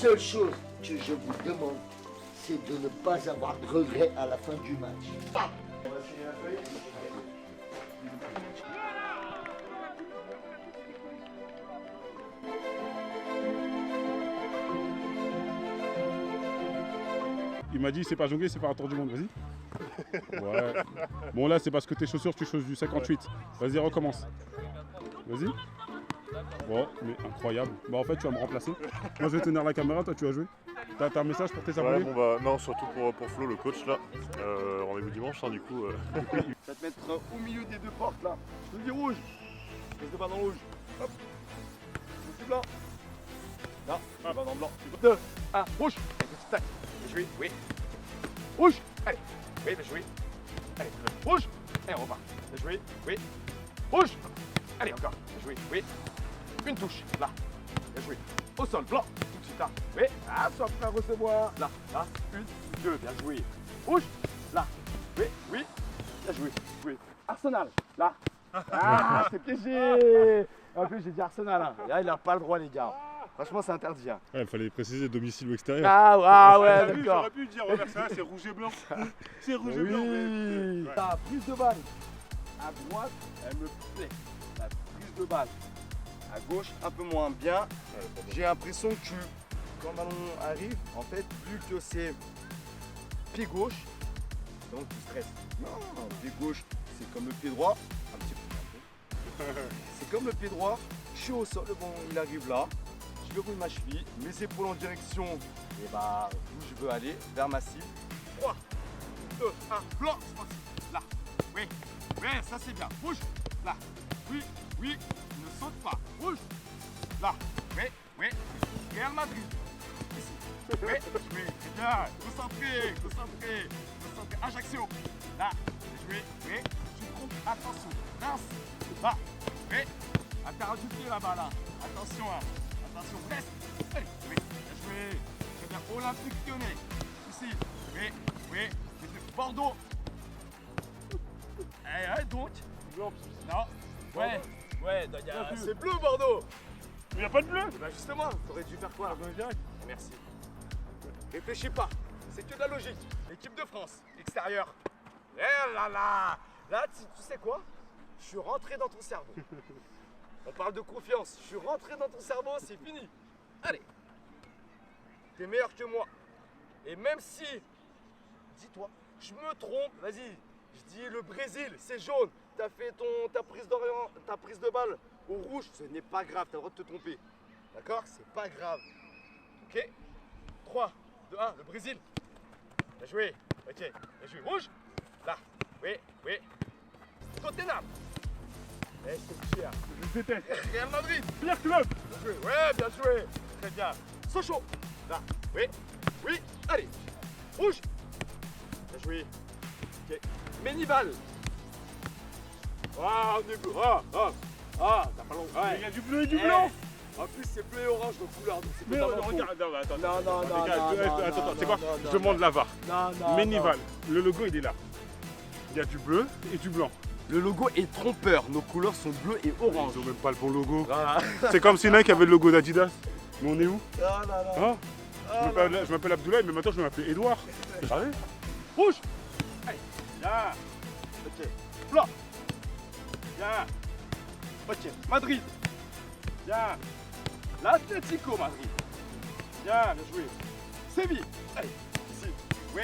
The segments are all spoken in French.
Seule chose que je vous demande, c'est de ne pas avoir de regrets à la fin du match. Ah, on va signer la feuille. Il m'a dit c'est pas jongler, c'est faire un tour du monde, vas-y. Ouais. Bon là c'est parce que tes chaussures tu choses du 58. Vas-y recommence. Vas-y. Bon mais incroyable. Bah en fait tu vas me remplacer. Moi je vais tenir la caméra, toi tu vas jouer. T'as un message pour tes abonnés? Ouais, bon bah non, surtout pour Flo le coach là. Rendez-vous dimanche hein, du coup. Ça va te mettre au milieu des deux portes là. Je te dis rouge. Laisse le ballon rouge. Hop. C'est blanc. Là, un ballon blanc. 2, 1, rouge. Petit tac. Bien joué, oui. Rouge. Allez. Oui, bien joué. Allez, rouge. Allez, on repart. Bien joué, oui. Rouge. Allez, encore. Bien joué, oui. Une touche, là. Bien joué. Au sol, blanc. Tout de suite, là. Oui. Ah, soit prêt à recevoir. Là, là. Une, deux. Bien joué. Rouge. Là. Oui, oui. Bien joué. Oui. Arsenal, là. Ah, c'est piégé. En plus, j'ai dit Arsenal. Hein. Là, il n'a pas le droit, les gars. Franchement, c'est interdit. Hein. Ouais, il fallait préciser domicile ou extérieur. Ah ouais, d'accord. J'aurais pu dire reverser, c'est rouge et blanc. C'est rouge et blanc. Oui. Ouais. Ta prise de balle à droite, elle me plaît. La prise de balle à gauche, un peu moins bien. J'ai l'impression que quand le ballon arrive, en fait, vu que c'est pied gauche, donc tu stresses. Non, pied gauche, c'est comme le pied droit. Un petit peu. C'est comme le pied droit. Je suis au sol, bon, il arrive là. Je verrouille ma cheville, mes épaules en direction et bah, où je veux aller, vers ma cible. 3, 2, 1, blanc, c'est parti. Là, oui, oui, ça c'est bien. Rouge, là, oui, oui, ne saute pas. Rouge, là, oui, oui. Real Madrid, ici. Oui, oui, c'est bien. Concentré, concentré, concentré. Ajaccio, là, oui, oui. Tu trompes, attention. Lance, là, oui. Ah, t'as rajouté là-bas, là. Attention, hein. Attention, reste. Allez, oui, bien joué. Très bien, Olympique Lyonnais. Ici, oui, oui. Bordeaux. Eh, donc. Blanc. Non. Ouais, ouais, c'est bleu Bordeaux. Il n'y a pas de bleu. Bah justement, t'aurais dû faire quoi? Merci. Réfléchis pas, c'est que de la logique. L'équipe de France, extérieur. Eh là là. Là, tu sais quoi? Je suis rentré dans ton cerveau. On parle de confiance. Je suis rentré dans ton cerveau, c'est fini. Allez. T'es meilleur que moi. Et même si, dis-toi, je me trompe, vas-y. Je dis le Brésil, c'est jaune. T'as fait ta prise de balle au rouge, ce n'est pas grave, t'as le droit de te tromper. D'accord? C'est pas grave. Ok? 3, 2, 1, le Brésil. Bien joué. Ok, bien joué. Rouge. Là. Oui, oui. Tottenham. Eh, je te fier. Je déteste. Real Madrid. Pire club. Bien joué, ouais, bien joué. Très bien. Sochaux. Là, oui, oui, allez. Rouge. Bien joué. Ok. Ménival. Ah, on est bleu. T'as pas long. Ouais. Il y a du bleu et du blanc. En plus, c'est bleu et orange de couleur, donc c'est Mais totalement faux. regarde, attends. Non, Les gars, non, attends, c'est quoi? non, Je demande la VAR. Non, Ménival, le logo il est là. Il y a du bleu et du blanc. Le logo est trompeur. Nos couleurs sont bleues et orange. Ils ont même pas le bon logo. Voilà. C'est comme si Nike avait le logo d'Adidas. Mais on est où? Ah là là. Hein? Je m'appelle Abdoulaye, mais maintenant je vais m'appeler Edouard. Allez. Rouge. Allez. Bien. Ok. Blanc. Bien. Ok. Madrid. Bien. L'Atlético Madrid. Bien, bien joué. Séville. Allez. Ici. Oui.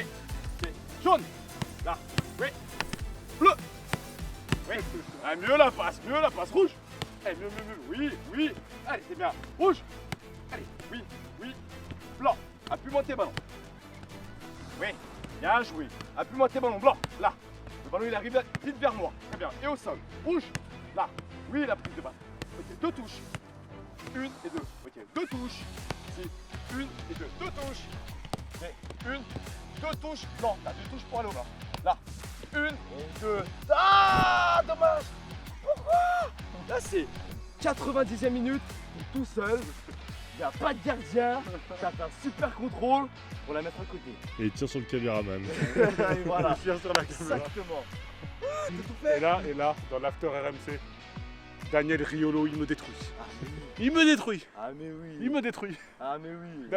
Ok. Jaune. Là. Oui. Bleu. Oui. Ah, mieux la passe. Rouge. Allez, mieux. Oui, oui. Allez, c'est bien. Rouge. Allez. Oui, oui. Blanc. Appuie-moi tes ballons. Oui. Bien joué. Appuie-moi tes ballons. Blanc. Là. Le ballon, il arrive vite vers moi. Très bien. Et au sol. Rouge. Là. Oui, la prise de balle. Ok, 2 touches. 1 et 2. Ok, 2 touches. Ici. 1 et 2. 2 touches. Ok, 1, 2 touches. Blanc. Là, 2 touches pour aller au blanc. Là. 1 et 2. Ah, dommage. Pourquoi? Là, c'est 90e minute. Tout seul. Il n'y a pas de gardien. Ça fait un super contrôle pour la mettre à côté. Et il tire sur le caméraman. Et voilà. Il tire sur la caméra. Exactement. T'as tout fait. Et là, dans l'after RMC, Daniel Riolo, il me détruit. Ah, mais oui. Il me détruit. Ah, mais oui. Il me détruit. Ah, mais oui.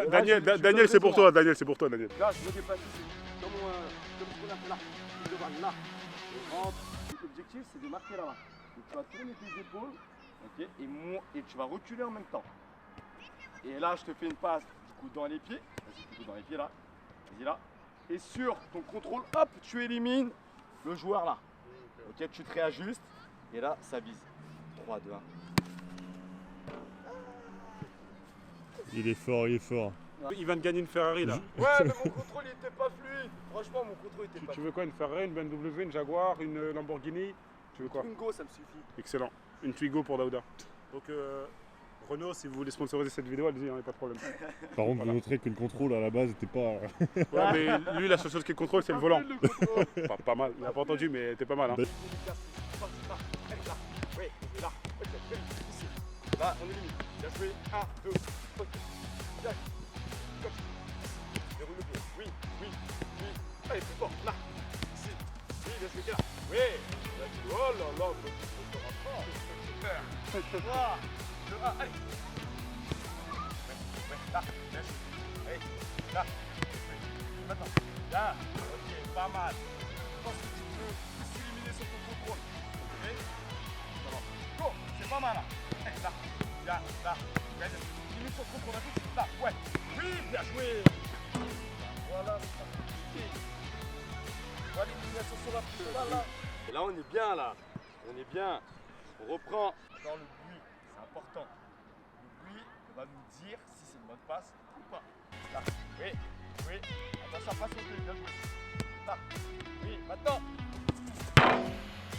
Daniel, c'est pour toi. Daniel, c'est pour toi, Daniel. Là, je me déplace ici. Comme ce qu'on a fait là. Je devant là. Je rentre. L'objectif, c'est de marquer là-bas. Donc, tu vas tourner tes épaules. Ok. Et tu vas reculer en même temps. Et là, je te fais une passe du coup dans les pieds. Vas-y, du coup dans les pieds là. Vas-y là. Et sur ton contrôle, hop, tu élimines le joueur là. Ok, tu te réajustes. Et là, ça vise. 3, 2, 1. Il est fort, il est fort. Il va te gagner une Ferrari là. Ouais, mais mon contrôle il était pas fluide. Franchement, mon contrôle était pas Tu veux quoi? Une Ferrari, une BMW, une Jaguar, une Lamborghini? Tu veux quoi? fluide. Twingo, ça me suffit. Excellent. Une Twigo pour Daouda. Donc Renault, si vous voulez sponsoriser cette vidéo, allez-y, hein, pas de problème. Par contre, Voilà. vous noterez que le contrôle à la base n'était pas. Ouais, mais lui, la seule chose qu'il contrôle, c'est le volant. Le contrôle. Pas mal. Il n'a pas entendu, mais t'es pas mal. Hein. Oui, c'est là. Ok, ici. Là, on élimine. Bien joué. 1, 2, ok. Tac. Coach. Déroule le pied. Oui, oui, oui. Allez, plus fort. Là. Ici. Oui, bien joué. Là. Oui. Là, tu... Oh là là, je te rapproche. Super. 3, 2, 1, allez. Ouais, là. Bien joué. Allez, là. Maintenant. Là. Ok, pas mal. Je pense que tu peux plus éliminer sur ton contrôle. Ok. Go, c'est pas mal là. Là, là, là. Limite sur ton contrôle un peu. Là, ouais. Oui, bien joué. Voilà. Voilà l'élimination sur la piste. Là. Et là, on est bien là. On est bien. On reprend. Dans le bruit, c'est important. Le bruit va nous dire si c'est une bonne passe ou pas. Là. Oui, oui. Attention à pas sauter. Bien joué. Là. Oui, maintenant.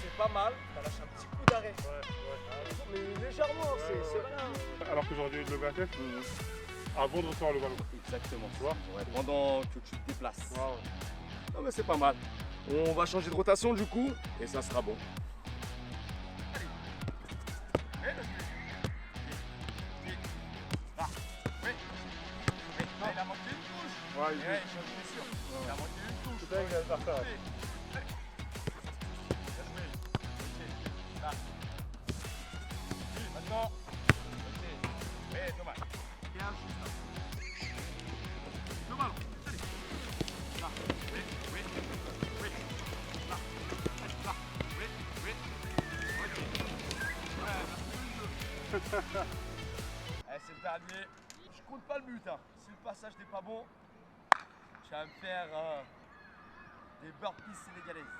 C'est pas mal, t'as lâché un petit coup d'arrêt. Ouais. Mais légèrement, c'est rien. Alors que j'aurais dû lever la tête avant de recevoir le ballon. Exactement, tu vois. Ouais, pendant que tu te déplaces. Wow. Non mais c'est pas mal. On va changer de rotation du coup et ça sera bon. Allez. Là. Oui. Non, il a manqué une touche. Ouais, Ouais, je suis sûr. Il a manqué une touche. C'est dingue, il va faire ça. Là. Oui, maintenant. Ok. Ouais, dommage. Et un juste là. Le ballon. Allez. Là. Oui, oui, oui. Là. Là. Oui, oui. Ok. Ouais, merci. Allez, c'est le dernier. Je compte pas le but. Hein. Si le passage n'est pas bon, tu vas me faire des burpees sénégalaises.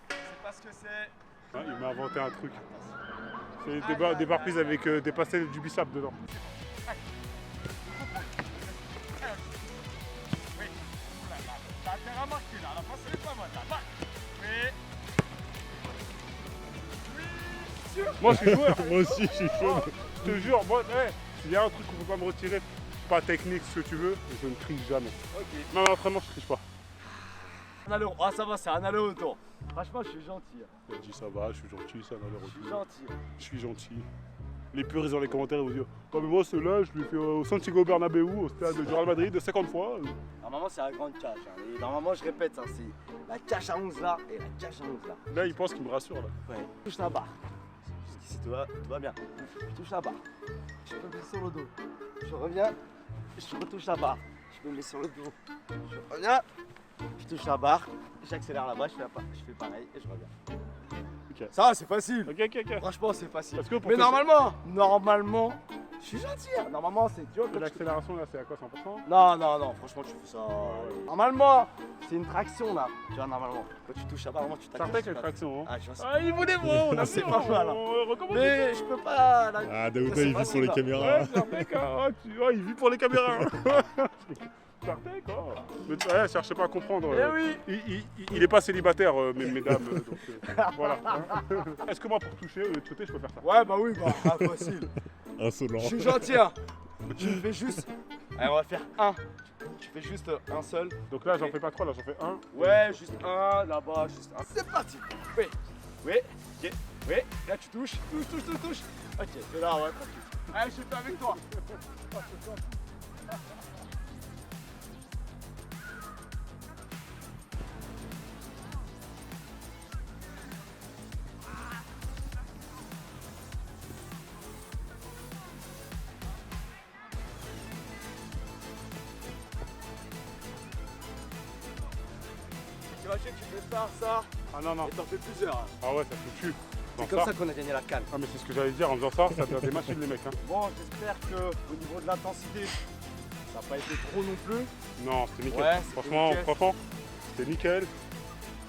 Je sais pas ce que c'est. Hein, il m'a inventé un truc. C'est des barres prises avec des pastels du bissap dedans. Oui. T'as intérêt à marquer là. La passe elle est pas mal là. Marque. Oui. Oui. Sûr. Moi, je suis joueur. Moi aussi, je suis chaud. Je te jure, moi, ouais, s'il y a un truc qu'on peut pas me retirer, pas technique, ce que tu veux, je ne triche jamais. Ok. Même à l'entraînement, je triche pas. Un aller. Ah ça va, c'est un aller-retour. Franchement, je suis gentil. Il a dit ça va, je suis gentil, ça va Je suis le gentil. Je suis gentil. Les puristes dans les commentaires, ils vont dire oh, mais moi, celui-là, je l'ai fait au Santiago Bernabéu, au stade du Real Madrid, 50 fois. Normalement, c'est la grande cache. Hein. Et normalement, je répète, hein, c'est la cache à 11 là et la cache à 11 là. Là, il pense qu'il me rassure. Là. Ouais. Je touche la barre. Jusqu'ici, tout va bien. Je touche la barre. Je me mets sur le dos. Je reviens. Je retouche la barre. Je me mets sur le dos. Je reviens. Je touche la barre. J'accélère là-bas. Je fais pareil et je reviens. Ok. Ça, c'est facile. Ok. Franchement, c'est facile. Parce que pour Mais que- normalement, je suis gentil. Hein. Normalement, c'est dur. Et l'accélération, là, c'est à quoi 100%? Non, franchement, tu fais ça. Normalement, c'est une traction là. Tu vois, normalement. Quand tu touches la barre, normalement, tu Ça t'accroches. fait quelle traction, hein? Ah, je vois ça. Ah, il voulait voir, on a C'est vu, pas mal, hein. on recommence. Mais je peux pas. Là. Ah, Daouda, C'est il vit pour facile, les là. caméras. Ouais, c'est un mec, hein. Il vit pour les caméras. Partez, quoi. Mais ouais, cherchez pas à comprendre. Eh oui. Il est pas célibataire, mesdames. Donc, voilà. Est-ce que moi, pour toucher, au lieu de sauter, je peux faire ça? Ouais, bah oui, facile. Insolent. Je suis gentil, hein. Tu me fais juste. Allez, on va faire un. Tu fais juste un seul. Donc là, j'en fais pas trois, là, j'en fais un. Ouais, juste un, là-bas, juste un. C'est parti. Oui, ok. Oui, là tu touches. Touche. Ok, c'est là, ouais, tranquille. Allez, je suis avec toi. imagine, tu fais ça, Ah non, non. et t'en fais plusieurs. Hein. Ah ouais, ça fait cul. C'est comme ça qu'on a gagné la canne. Ah mais c'est ce que j'allais dire, en faisant ça devient des machines les mecs. Hein. Bon, j'espère qu'au niveau de l'intensité, ça n'a pas été trop non plus. Non, c'était nickel. Ouais, c'était Franchement, nickel. c'était nickel.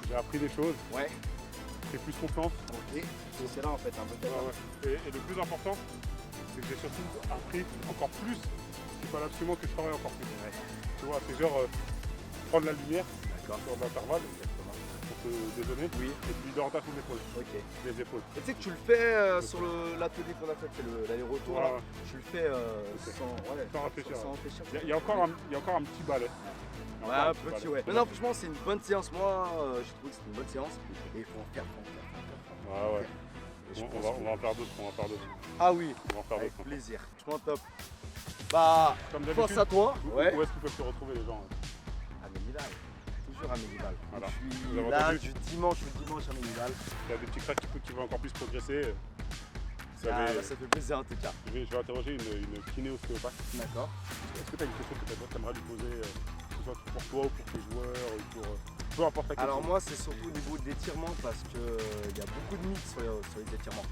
J'ai appris des choses, Ouais, j'ai pris plus confiance. ok. C'est là en fait, un peu Ouais, ouais. Et le plus important, c'est que j'ai surtout appris encore plus qu'il fallait absolument que je travaille encore plus. Ouais. Tu vois, c'est genre prendre la lumière D'accord. sur l'intervalle pour te déjeuner. Oui. Et puis davantage sur l'épaule. Ok. Les épaules. Et tu sais que tu le fais sur l'atelier qu'on a fait, c'est l'aller-retour là. Ouais. Tu le fais Sans réfléchir. sans réfléchir. Il y a encore un petit balai. Il y a Ouais, encore un petit petit, balai. ouais. Mais non, franchement, c'est une bonne séance. Moi, j'ai trouvé que c'était une bonne séance. Et il faut en faire. Ouais, ouais. Et je On pense va que- en faire d'autres, Ah oui, On va en faire avec d'autres. plaisir. Franchement, top. Bah, Comme force d'habitude, à toi. Ouais. où est-ce qu'ils peuvent te retrouver les gens? À Ménilal. Toujours à Ménilal. Voilà. Je Vous suis avez là entendu du dimanche au dimanche à Ménilal. Il y a des petits cracks qui veulent encore plus progresser. Vous Ah, savez, bah, ça fait plaisir en tout cas. je vais interroger une kiné-ostéopathe. D'accord. Est-ce que tu as une question que tu aimerais lui poser, que ce soit pour toi ou pour tes joueurs, ou pour peu importe la question? Alors moi, c'est surtout au niveau de l'étirement parce que il y a beaucoup de mythes sur les étirements.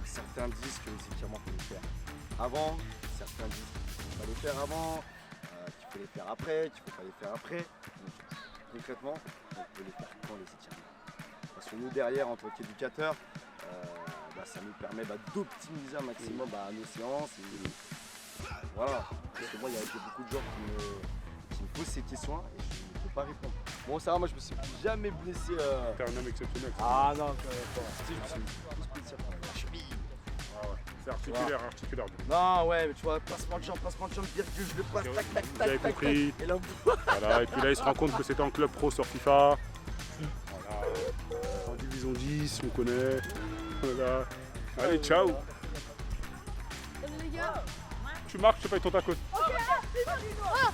Certains disent que les étirements, il faut les faire avant. Certains disent qu'il ne faut pas les faire avant. Qu'il faut les faire après, qu'il ne faut pas les faire après. Donc, concrètement, on peut les faire quand les étirements. Parce que nous, derrière, en tant qu'éducateurs, ça nous permet d'optimiser un maximum nos séances. Et, voilà. Parce que moi, j'ai beaucoup de gens qui me posent ces questions et je ne peux pas répondre. Bon, ça va, moi, je me suis jamais blessé. T'es un homme exceptionnel. Ah non, si, je me suis plus blessé par la cheville. Ah ouais. C'est articulaire. Non, ouais, mais tu vois, passement de jambe, virgule, je le passe, Ok, tac, tac, vous tac, avez tac, compris. tac. Et là, Voilà, et puis là il se rend compte que c'était en club pro sur FIFA. Voilà. En division 10, on connaît. Voilà. Allez, ciao. Les gars, Tu marques, je te paye ton tacos. à 19h.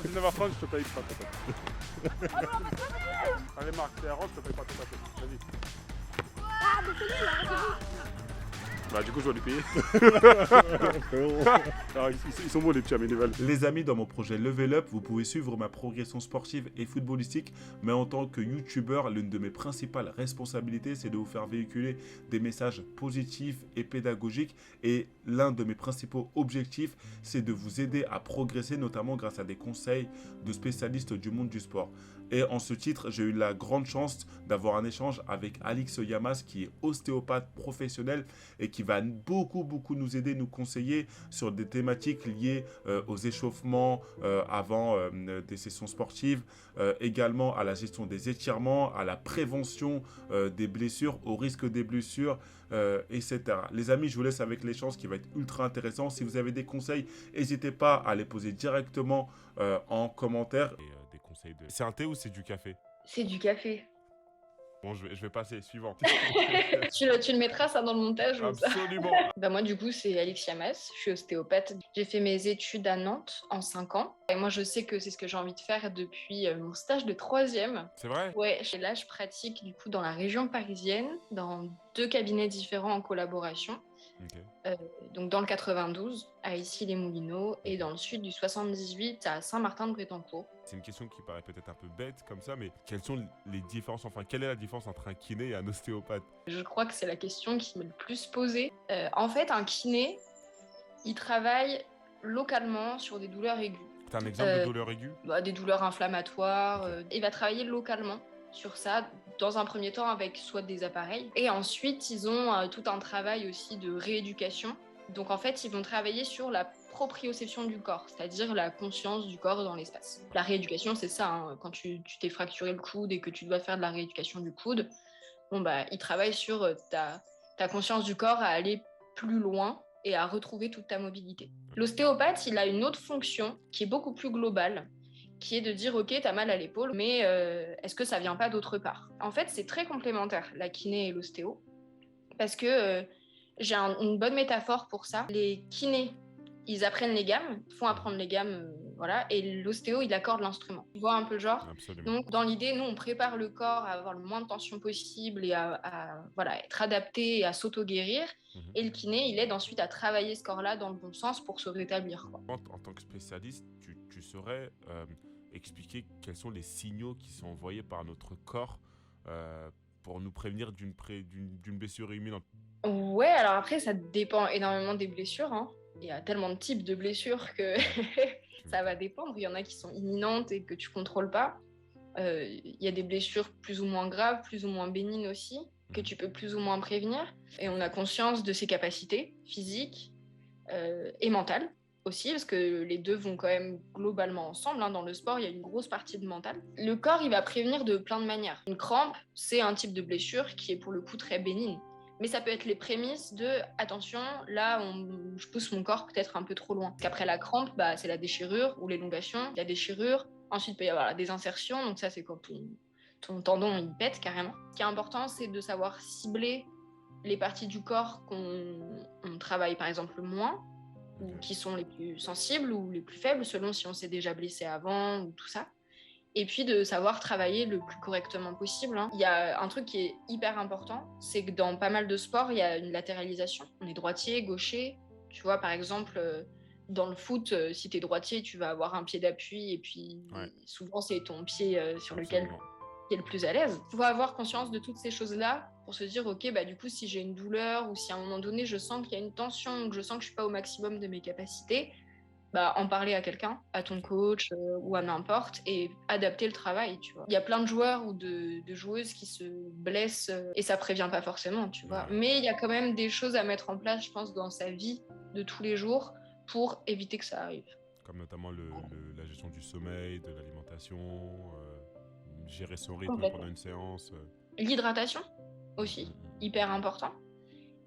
19h30, je te paye pas ton tacos. Allez, Marc, t'es arrange, je te paye pas ton tacos. Vas-y. Ah, mais c'est lui là, Bah, du coup, je dois lui payer. Alors, ils sont bons, les petits Aménival. Les amis, dans mon projet Level Up, vous pouvez suivre ma progression sportive et footballistique, mais en tant que youtubeur, l'une de mes principales responsabilités, c'est de vous faire véhiculer des messages positifs et pédagogiques. Et l'un de mes principaux objectifs, c'est de vous aider à progresser, notamment grâce à des conseils de spécialistes du monde du sport. Et en ce titre, j'ai eu la grande chance d'avoir un échange avec Alix Yamas, qui est ostéopathe professionnel et qui va beaucoup nous aider, nous conseiller sur des thématiques liées aux échauffements avant des sessions sportives, également à la gestion des étirements, à la prévention des blessures, au risque des blessures, etc. Les amis, je vous laisse avec l'échange qui va être ultra intéressant. Si vous avez des conseils, n'hésitez pas à les poser directement en commentaire. Des conseils de... C'est un thé ou c'est du café? C'est du café. Bon, je vais passer. Suivant. Tu le mettras ça dans le montage ou ça? Absolument. Bah moi du coup c'est Alix Yamas, je suis ostéopathe. J'ai fait mes études à Nantes en 5 ans. Et moi je sais que c'est ce que j'ai envie de faire depuis mon stage de 3e. C'est vrai? Ouais, et là je pratique du coup dans la région parisienne, dans 2 cabinets différents en collaboration. Ok. Donc dans le 92, à Issy-les-Moulineaux, et dans le sud du 78, à Saint-Martin-de-Brétancourt. C'est une question qui paraît peut-être un peu bête comme ça, mais quelles sont les différences, enfin, quelle est la différence entre un kiné et un ostéopathe? Je crois que c'est la question qui m'est le plus posée. En fait, un kiné, il travaille localement sur des douleurs aiguës. T'as un exemple de douleur aiguë? Des douleurs inflammatoires. Il va travailler localement sur ça, dans un premier temps avec soit des appareils. Et ensuite, ils ont tout un travail aussi de rééducation. Donc en fait, ils vont travailler sur la proprioception du corps, c'est-à-dire la conscience du corps dans l'espace. La rééducation, c'est ça, hein. Quand tu t'es fracturé le coude et que tu dois faire de la rééducation du coude, ils travaillent sur ta conscience du corps à aller plus loin et à retrouver toute ta mobilité. L'ostéopathe, il a une autre fonction qui est beaucoup plus globale, qui est de dire ok, t'as mal à l'épaule, mais est-ce que ça vient pas d'autre part? En fait, c'est très complémentaire, la kiné et l'ostéo, parce que j'ai une bonne métaphore pour ça. Les kinés, ils apprennent les gammes, font apprendre les gammes, voilà, et l'ostéo, il accorde l'instrument. Tu vois un peu le genre? Absolument. Donc, dans l'idée, nous, on prépare le corps à avoir le moins de tension possible et à être adapté et à s'auto-guérir. Et le kiné, il aide ensuite à travailler ce corps-là dans le bon sens pour se rétablir, quoi. En tant que spécialiste, tu saurais expliquer quels sont les signaux qui sont envoyés par notre corps pour nous prévenir d'une blessure imminente? Ouais, alors après, ça dépend énormément des blessures, hein. Il y a tellement de types de blessures que ça va dépendre. Il y en a qui sont imminentes et que tu contrôles pas. Il y a des blessures plus ou moins graves, plus ou moins bénignes aussi, que tu peux plus ou moins prévenir. Et on a conscience de ses capacités physiques et mentales aussi, parce que les deux vont quand même globalement ensemble, hein. Dans le sport, il y a une grosse partie de mental. Le corps, il va prévenir de plein de manières. Une crampe, c'est un type de blessure qui est pour le coup très bénigne. Mais ça peut être les prémices de « attention, là, je pousse mon corps peut-être un peu trop loin ». Parce qu'après la crampe, c'est la déchirure ou l'élongation, la déchirure. Ensuite, il peut y avoir la désinsertion, donc ça, c'est quand ton tendon, il pète carrément. Ce qui est important, c'est de savoir cibler les parties du corps qu'on travaille, par exemple, moins, ou qui sont les plus sensibles ou les plus faibles, selon si on s'est déjà blessé avant ou tout ça. Et puis de savoir travailler le plus correctement possible, hein. Il y a un truc qui est hyper important, c'est que dans pas mal de sports, il y a une latéralisation. On est droitier, gaucher. Tu vois, par exemple, dans le foot, si tu es droitier, tu vas avoir un pied d'appui et puis souvent, c'est ton pied sur lequel tu es le plus à l'aise. Il faut avoir conscience de toutes ces choses-là pour se dire, ok, du coup, si j'ai une douleur ou si à un moment donné, je sens qu'il y a une tension, que je sens que je suis pas au maximum de mes capacités, en parler à quelqu'un, à ton coach ou à n'importe, et adapter le travail, tu vois. Il y a plein de joueurs ou de joueuses qui se blessent et ça prévient pas forcément, tu vois. Mais il y a quand même des choses à mettre en place, je pense, dans sa vie de tous les jours pour éviter que ça arrive. Comme notamment la gestion du sommeil, de l'alimentation, gérer son rythme pendant une séance. L'hydratation aussi, hyper important.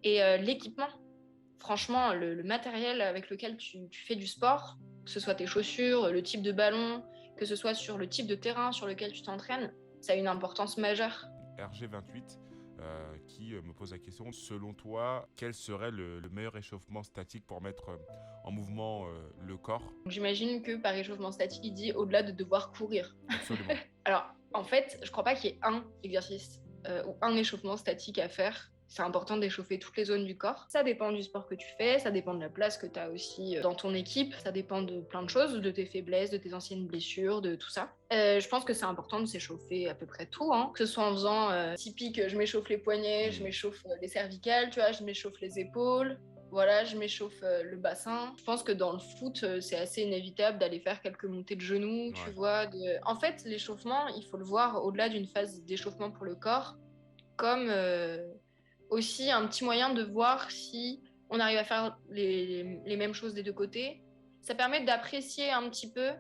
Et l'équipement. Franchement, le matériel avec lequel tu fais du sport, que ce soit tes chaussures, le type de ballon, que ce soit sur le type de terrain sur lequel tu t'entraînes, ça a une importance majeure. RG28 qui me pose la question, selon toi, quel serait le meilleur échauffement statique pour mettre en mouvement le corps? J'imagine que par échauffement statique, il dit au-delà de devoir courir. Absolument. Alors, en fait, je crois pas qu'il y ait un exercice ou un échauffement statique à faire. C'est important d'échauffer toutes les zones du corps. Ça dépend du sport que tu fais, ça dépend de la place que tu as aussi dans ton équipe, ça dépend de plein de choses, de tes faiblesses, de tes anciennes blessures, de tout ça. Je pense que c'est important de s'échauffer à peu près tout, hein. Que ce soit en faisant typique, je m'échauffe les poignets, je m'échauffe les cervicales, tu vois, je m'échauffe les épaules, voilà, je m'échauffe le bassin. Je pense que dans le foot, c'est assez inévitable d'aller faire quelques montées de genoux, tu vois. En fait, l'échauffement, il faut le voir au-delà d'une phase d'échauffement pour le corps, comme aussi un petit moyen de voir si on arrive à faire les mêmes choses des deux côtés. Ça permet d'apprécier un petit peu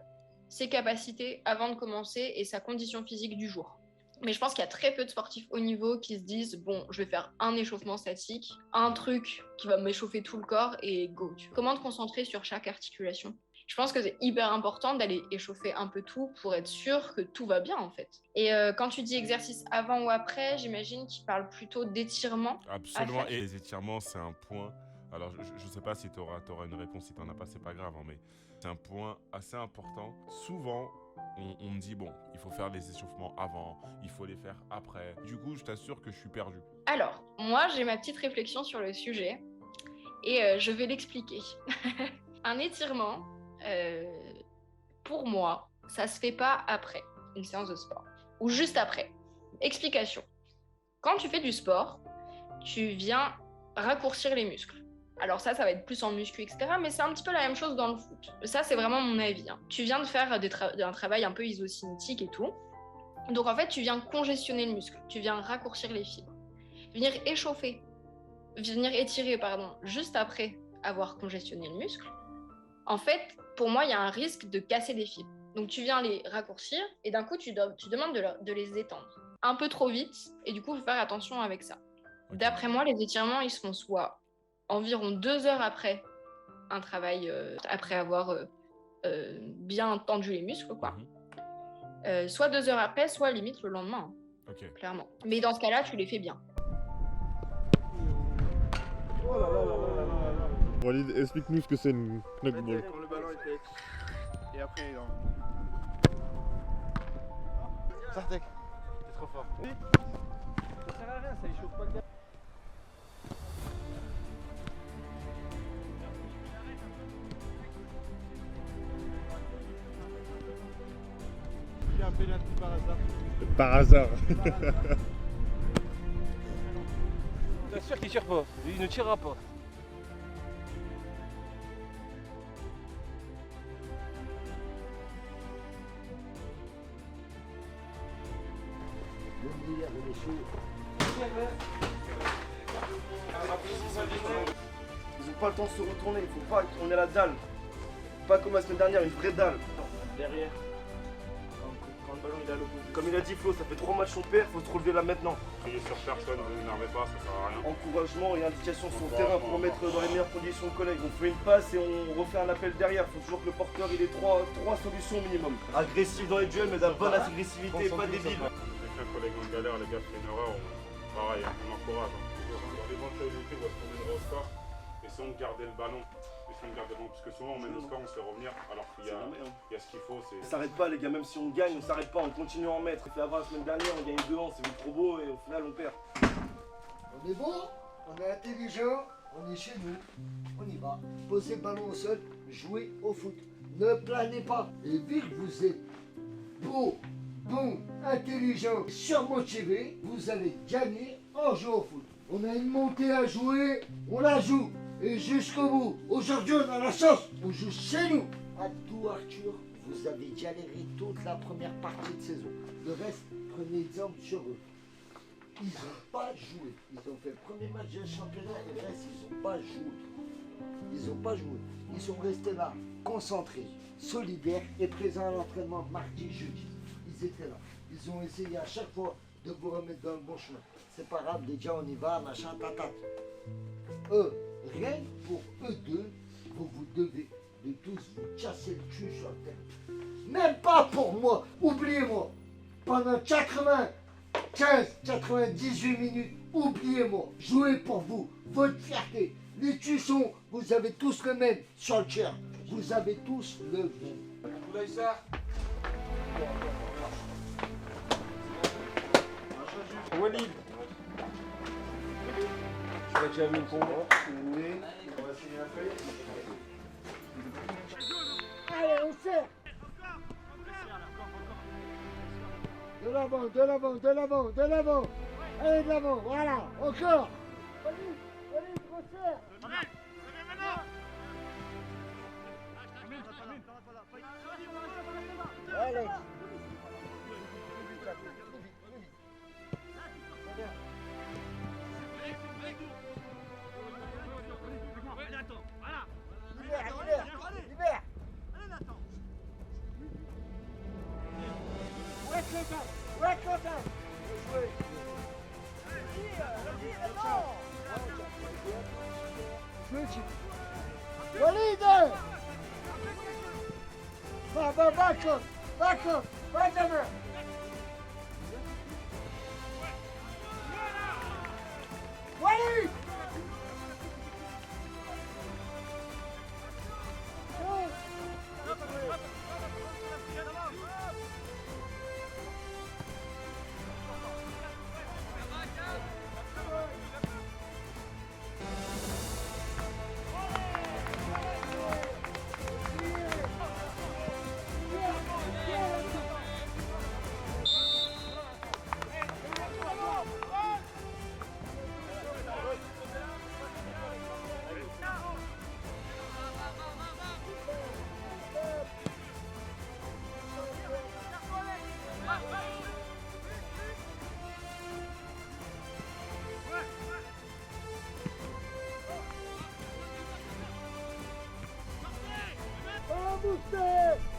ses capacités avant de commencer et sa condition physique du jour. Mais je pense qu'il y a très peu de sportifs haut niveau qui se disent « Bon, je vais faire un échauffement statique, un truc qui va m'échauffer tout le corps et go ». Comment te concentrer sur chaque articulation ? Je pense que c'est hyper important d'aller échauffer un peu tout pour être sûr que tout va bien en fait. Et quand tu dis exercice avant ou après, j'imagine qu'il parle plutôt d'étirement. Absolument, et les étirements, c'est un point. Alors, je ne sais pas si tu auras une réponse, si tu n'en as pas, c'est pas grave, hein, mais c'est un point assez important. Souvent, on me dit, bon, il faut faire les échauffements avant, il faut les faire après. Du coup, je t'assure que je suis perdu. Alors, moi, j'ai ma petite réflexion sur le sujet et je vais l'expliquer. Un étirement, pour moi, ça se fait pas après une séance de sport ou juste après. Explication. Quand tu fais du sport, tu viens raccourcir les muscles. Alors ça va être plus en muscu, etc. Mais c'est un petit peu la même chose dans le foot. Ça, c'est vraiment mon avis, hein. Tu viens de faire un travail un peu isocinétique et tout. Donc en fait, tu viens congestionner le muscle. Tu viens raccourcir les fibres. Venir étirer, juste après avoir congestionné le muscle. En fait, pour moi, il y a un risque de casser des fibres. Donc, tu viens les raccourcir et d'un coup, tu demandes de les étendre. Un peu trop vite et du coup, il faut faire attention avec ça. D'après moi, les étirements, ils se font soit environ 2 heures après un travail, après avoir bien tendu les muscles, quoi. Soit 2 heures après, soit limite le lendemain, clairement. Mais dans ce cas-là, tu les fais bien. Oh là là là là là là. Walid, explique-nous ce que c'est une knuckball. Quand le ballon était... Et après, non. Sartek, c'est trop fort. Oui. Ça sert à rien, ça échauffe pas le gars. un penalty par hasard. Par hasard. T'es sûr qu'il tire pas? Il ne tirera pas. Bon délire, il est chaud. Ils ont pas le temps de se retourner, il faut pas qu'on ait la dalle. Pas comme la semaine dernière, une vraie dalle. Derrière. Quand le ballon il est à l'opposé. Comme il a dit Flo, ça fait 3 matchs son père, faut se relever là maintenant. Criez sur personne, ne vous énervez pas, ça sert à rien. Encouragement et indication sur le terrain pour mettre dans les meilleures conditions le collègue. On fait une passe et on refait un appel derrière. Faut toujours que le porteur il ait 3 solutions minimum. Agressif dans les duels, mais de la bonne agressivité, pas débile. Dès qu'un collègue en galère, les gars font une erreur, pareil, on encourage. Dans l'éventualité où est-ce qu'on mènerait au score, essayons de garder le ballon. Parce que souvent on mène au score, on se fait revenir, alors qu'il y a ce qu'il faut. On s'arrête pas les gars, même si on gagne, on s'arrête pas, on continue à en mettre. On fait avoir la semaine dernière, on gagne 2 ans, c'est trop beau et au final on perd. On est bon, on est intelligent, on est chez nous, on y va. Posez le ballon au sol, jouez au foot. Ne planez pas. Et vu que vous êtes beau, bon, intelligent, surmotivé, vous allez gagner en jouant au foot. On a une montée à jouer, on la joue. Et jusqu'au bout. Aujourd'hui, on a la chance. On joue chez nous. Abdou, Arthur, vous avez galéré toute la première partie de saison. Le reste, prenez exemple sur eux. Ils n'ont pas joué. Ils ont fait le premier match du championnat et le reste, ils n'ont pas joué. Ils n'ont pas joué. Ils sont restés là, concentrés, solidaires et présents à l'entraînement mardi, jeudi. Ils étaient là. Ils ont essayé à chaque fois de vous remettre dans le bon chemin. C'est pas grave, déjà on y va, machin, tatat. Eux, rien que pour eux deux, vous devez de tous vous casser le cul sur le terrain. Même pas pour moi, oubliez-moi. Pendant 98 minutes, oubliez-moi. Jouez pour vous, votre fierté. Les tussons, vous avez tous le même sur le chair. Vous avez tous le même. Walid. Tu vas déjà mis pour moi. Oui, on va essayer un peu. Allez, on serre. De l'avant, de l'avant, de l'avant, de l'avant. Allez, de l'avant, voilà, encore. Allez, resserre. Allez. Libère. Ouais, Quentin. Walid! Back up, Benjamin! Walid!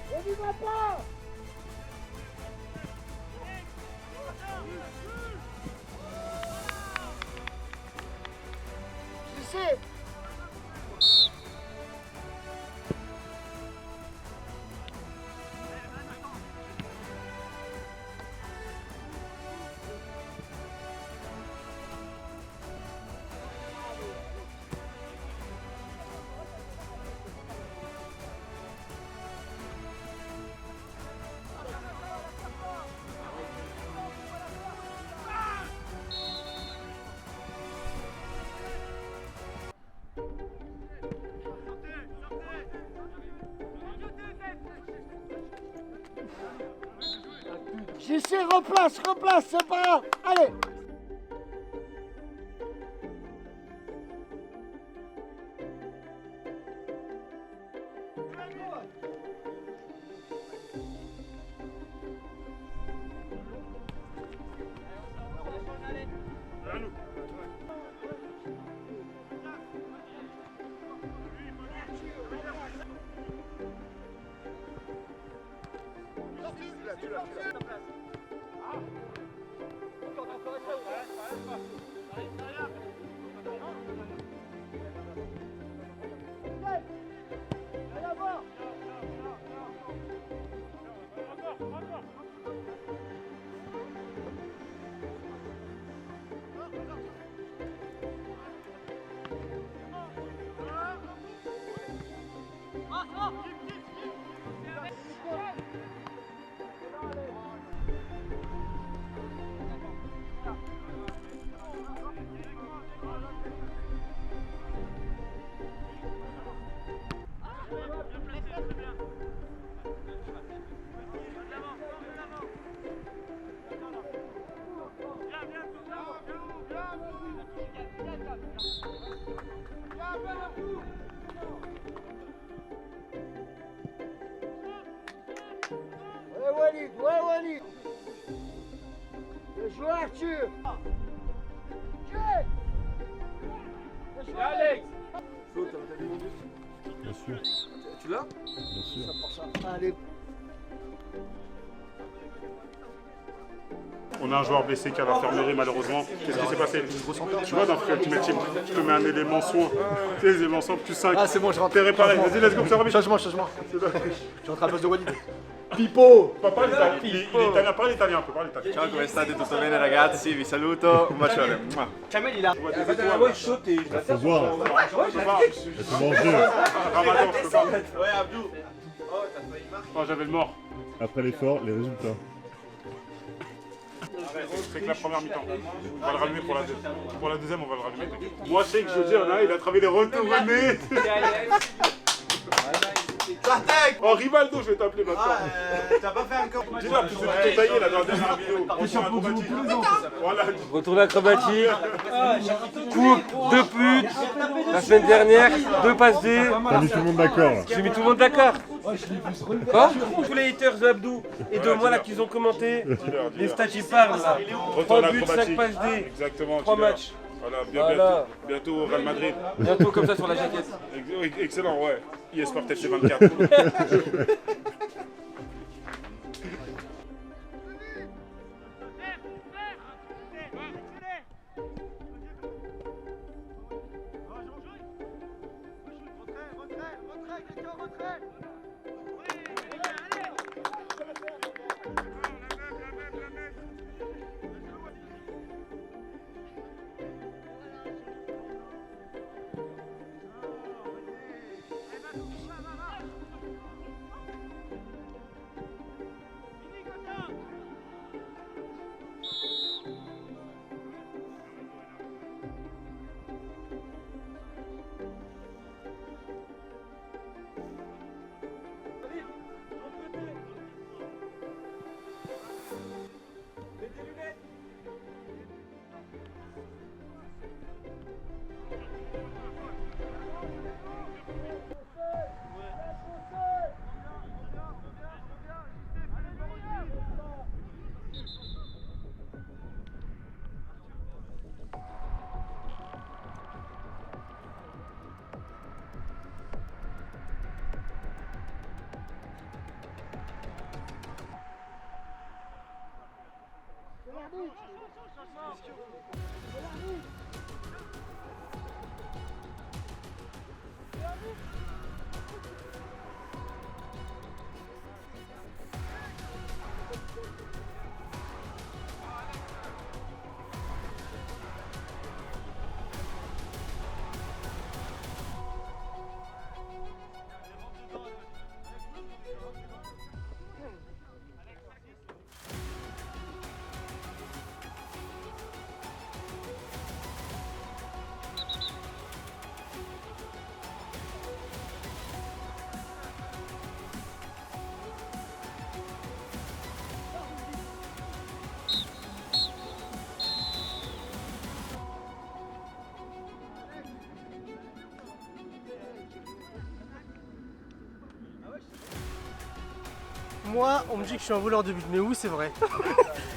On n'y va pas! Je sais! J'essaie, replace, c'est pas grave. Allez. Ouais, Walid. Le joueur Arthur. Alex. Flo, t'as vu mon but? Bien sûr. Tu l'as? Bien sûr. Ça pour ça. Allez. On a un joueur blessé qui est à l'infirmerie malheureusement. Qu'est-ce qui s'est passé? Tu vois dans Free Ultimate Team, je te mets un élément soin. Tu sais, les éléments soins plus 5. Ah, c'est bon, je rentre. T'es réparé. Vas-y, let's go, ça remet. Changement. Je rentre à la place de Walid. Pippo! Parle italien, il est italien, parle italien un peu, parle italien. Ciao, come state? Tutto bene ragazzi? Vi saluto, un bacione. Kamel, il a. Ouais, chaud et je Faut voir. Ouais, Faut manger. Ramadan, je peux pas. Ouais, Abdou. Oh, t'as failli marquer. Oh, j'avais le mort. Après l'effort, les résultats. C'est que la première mi-temps. On va le rallumer pour la deuxième. Pour la deuxième, on va le rallumer. Moi, je sais que je dis, il a travaillé les retournés. Oh, Rivaldo, je vais t'appeler maintenant. T'as pas fait encore. Dis-là, plus de détaillé là dans la dernière vidéo. Voilà. Retour acrobatique, coupe, 2 buts, la semaine dernière, 2 passes D. T'as mis tout le monde d'accord là. J'ai mis tout le monde d'accord. Quoi? Tous les haters de Abdou et de moi là qu'ils ont commenté, les stats ils parlent là. 3 buts, 5 passes D, Exactement. 3 matchs. Voilà, bientôt au Real Madrid. Bientôt comme ça sur la jaquette. Excellent, ouais. eSport FC 24. Moi, on me dit que je suis un voleur de but, mais oui, c'est vrai.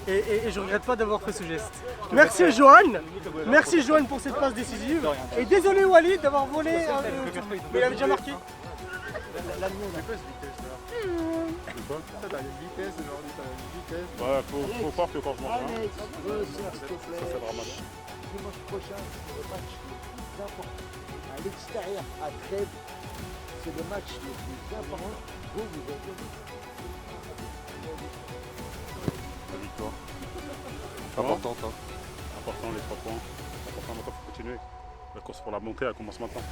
et je regrette pas d'avoir fait ce geste. Merci Johan. Merci Johan pour cette passe décisive. Et désolé Walid d'avoir volé. Mais il avait déjà marqué. Ouais, faut fort que quand je mange. Alex, resserre s'il te plaît. Ça, c'est dramatique. Dimanche prochain, c'est le match le plus important. À l'extérieur, à Trèbes, c'est le match le plus important. Vous avez La victoire. Importante, hein. Important, les 3 points. Important, maintenant, faut continuer. La course pour la montée, elle commence maintenant.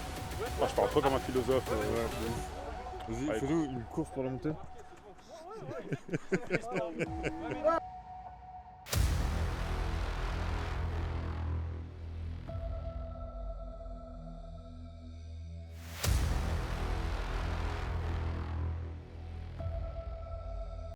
Ah, je parle trop comme un philosophe. Vas-y, fais-nous une course pour la montée.